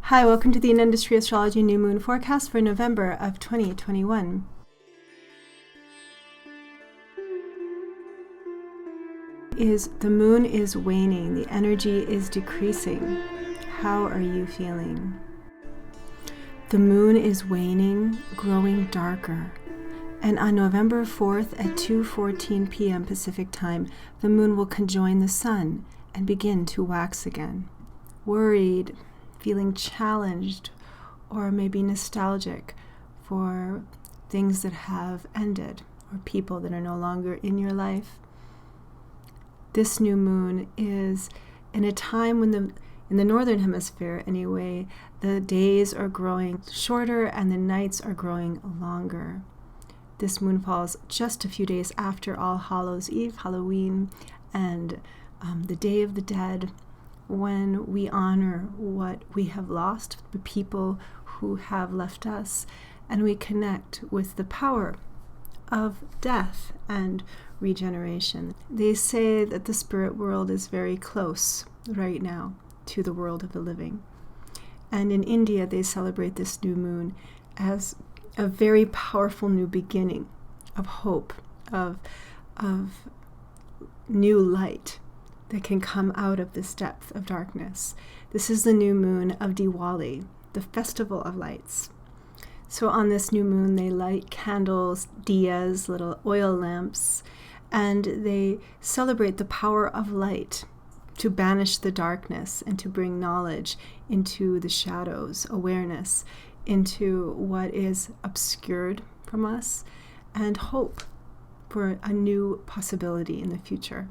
Hi, welcome to the Industry Astrology New Moon Forecast for November of 2021. The moon is waning, the energy is decreasing. How are you feeling? The moon is waning, growing darker. And on November 4th at 2:14 p.m. Pacific Time, the moon will conjoin the sun and begin to wax again. Worried, feeling challenged, or maybe nostalgic for things that have ended or people that are no longer in your life. This new moon is in a time when in the northern hemisphere anyway, the days are growing shorter and the nights are growing longer. This moon falls just a few days after All Hallows Eve, Halloween, and the Day of the Dead, when we honor what we have lost, the people who have left us, and we connect with the power of death and regeneration. They say that the spirit world is very close right now to the world of the living. And in India, they celebrate this new moon as a very powerful new beginning of hope, of new light that can come out of this depth of darkness. This is the new moon of Diwali, the festival of lights. So on this new moon, they light candles, Diyas, little oil lamps, and they celebrate the power of light to banish the darkness and to bring knowledge into the shadows, awareness into what is obscured from us, and hope for a new possibility in the future.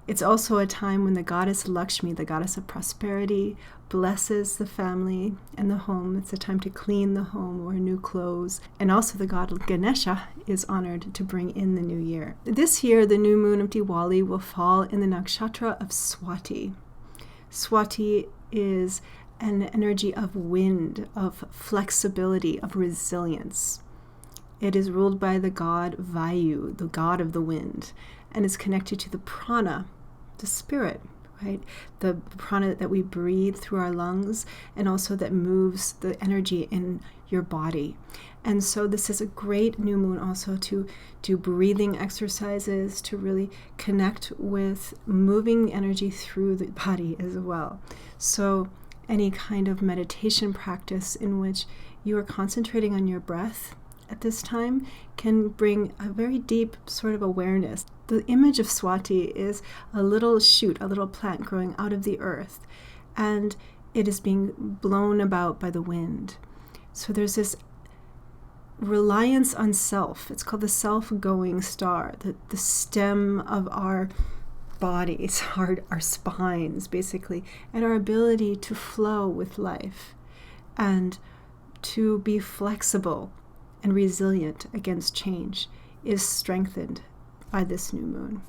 It's also a time when the goddess Lakshmi, the goddess of prosperity, blesses the family and the home. It's a time to clean the home, wear new clothes. And also the god Ganesha is honored to bring in the new year. This year, the new moon of Diwali will fall in the nakshatra of Swati. Swati is an energy of wind, of flexibility, of resilience. It is ruled by the god Vayu, the god of the wind, and is connected to the prana, the spirit, right? The prana that we breathe through our lungs and also that moves the energy in your body. And so this is a great new moon also to do breathing exercises, to really connect with moving the energy through the body as well. So any kind of meditation practice in which you are concentrating on your breath at this time can bring a very deep sort of awareness. The image of Swati is a little shoot, a little plant growing out of the earth, and it is being blown about by the wind. So there's this reliance on self. It's called the self-going star, the stem of our bodies, our spines, basically, and our ability to flow with life and to be flexible and resilient against change is strengthened by this new moon.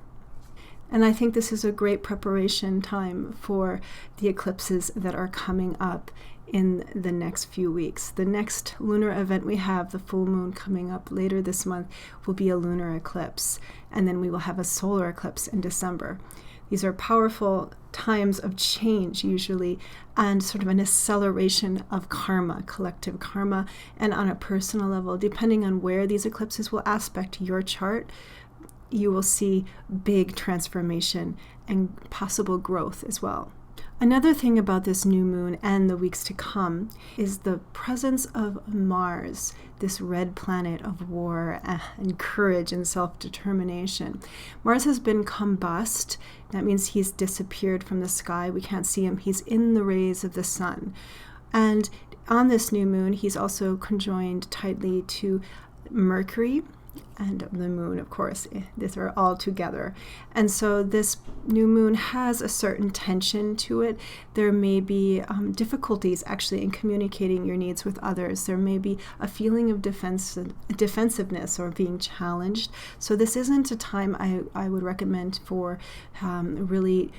And I think this is a great preparation time for the eclipses that are coming up in the next few weeks. The next lunar event we have, the full moon coming up later this month, will be a lunar eclipse. And then we will have a solar eclipse in December. These are powerful times of change usually, and sort of an acceleration of karma, collective karma, and on a personal level, depending on where these eclipses will aspect your chart, you will see big transformation and possible growth as well. Another thing about this new moon and the weeks to come is the presence of Mars, this red planet of war and courage and self-determination. Mars has been combust. That means he's disappeared from the sky. We can't see him. He's in the rays of the sun. And on this new moon, he's also conjoined tightly to Mercury and the moon, of course. These are all together. And so this new moon has a certain tension to it. There may be difficulties actually in communicating your needs with others. There may be a feeling of defensiveness or being challenged. So this isn't a time I would recommend for really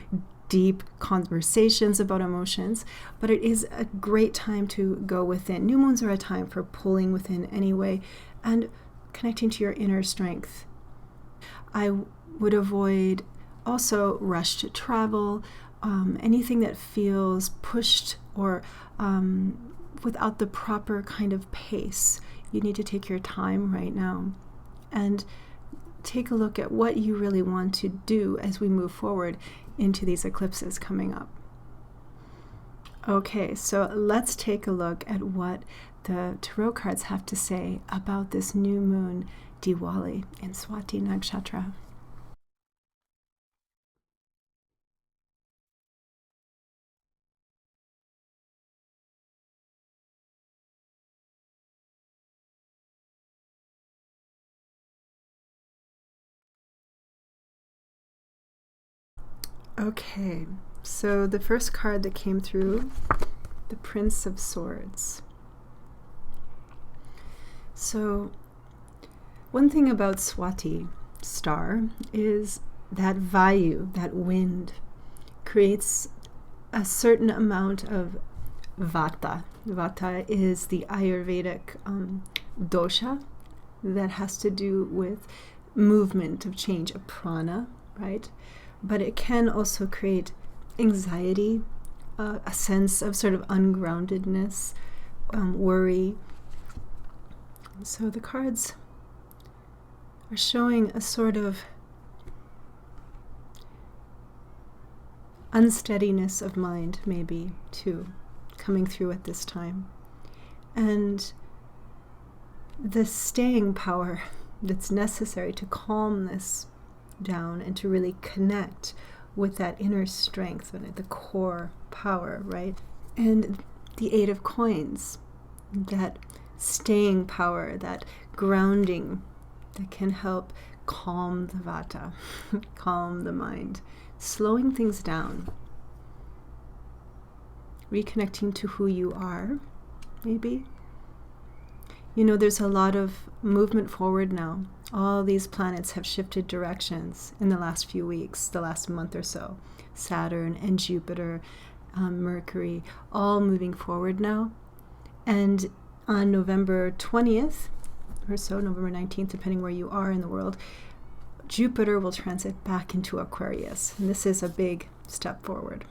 deep conversations about emotions, but it is a great time to go within. New moons are a time for pulling within anyway, and connecting to your inner strength. I would avoid also rushed travel, anything that feels pushed or without the proper kind of pace. You need to take your time right now and take a look at what you really want to do as we move forward into these eclipses coming up. Okay, so let's take a look at what the tarot cards have to say about this new moon, Diwali, in Swati Nakshatra. Okay, so the first card that came through, the Prince of Swords. So one thing about Swati star is that Vayu, that wind, creates a certain amount of Vata. Vata is the Ayurvedic dosha that has to do with movement of change, of prana, right? But it can also create anxiety, a sense of sort of ungroundedness, worry. So the cards are showing a sort of unsteadiness of mind, maybe, too, coming through at this time. And the staying power that's necessary to calm this down and to really connect with that inner strength, the core power, right? And the Eight of Coins, that staying power, that grounding that can help calm the Vata, calm the mind, slowing things down, reconnecting to who you are, maybe. You know, there's a lot of movement forward now. All these planets have shifted directions in the last few weeks, the last month or so. Saturn and Jupiter, Mercury, all moving forward now. And on November 20th or so, November 19th, depending where you are in the world, Jupiter will transit back into Aquarius. And this is a big step forward,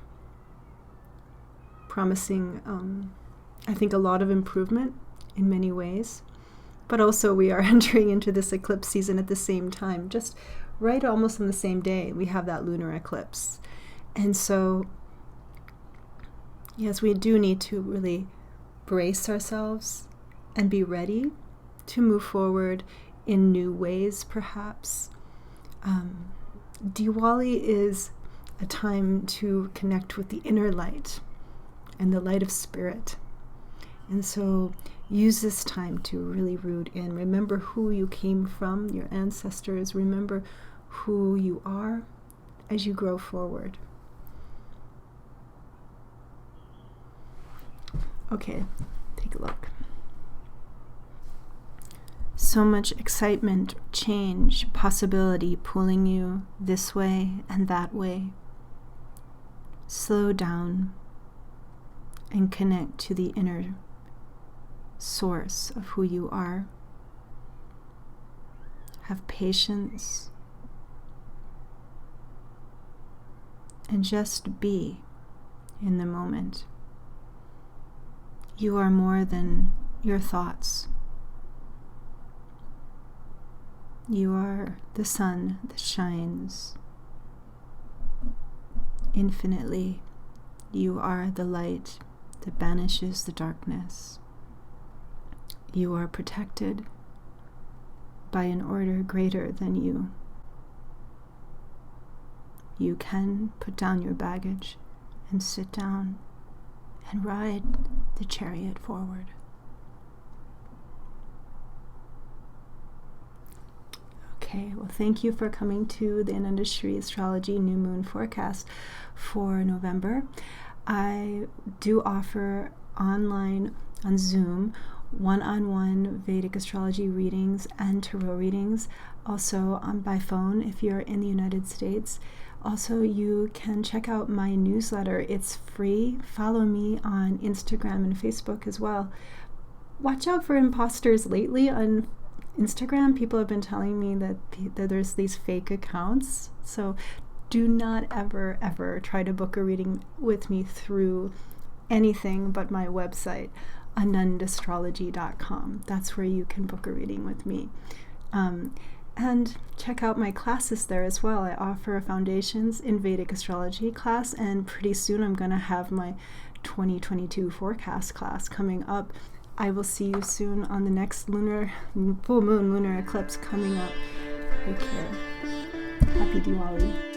promising, I think, a lot of improvement in many ways. But also we are entering into this eclipse season at the same time, just right almost on the same day we have that lunar eclipse. And so, yes, we do need to really brace ourselves and be ready to move forward in new ways, perhaps. Diwali is a time to connect with the inner light and the light of spirit. And so use this time to really root in. Remember who you came from, your ancestors. Remember who you are as you grow forward. Okay, take a look. So much excitement, change, possibility pulling you this way and that way. Slow down and connect to the inner source of who you are. Have patience and just be in the moment. You are more than your thoughts. You are the sun that shines infinitely. You are the light that banishes the darkness. You are protected by an order greater than you. You can put down your baggage and sit down and ride the chariot forward. Okay, well, thank you for coming to the Untitled Astrology New Moon Forecast for November. I do offer online on Zoom one-on-one Vedic astrology readings and tarot readings, also by phone if you're in the United States. Also, you can check out my newsletter. It's free. Follow me on Instagram and Facebook as well. Watch out for imposters lately on Instagram. People have been telling me that there's these fake accounts. So do not ever try to book a reading with me through anything but my website, anundastrology.com. That's where you can book a reading with me. And check out my classes there as well. I offer a Foundations in Vedic Astrology class, and pretty soon I'm going to have my 2022 forecast class coming up. I will see you soon on the next full moon lunar eclipse coming up. Take care. Happy Diwali.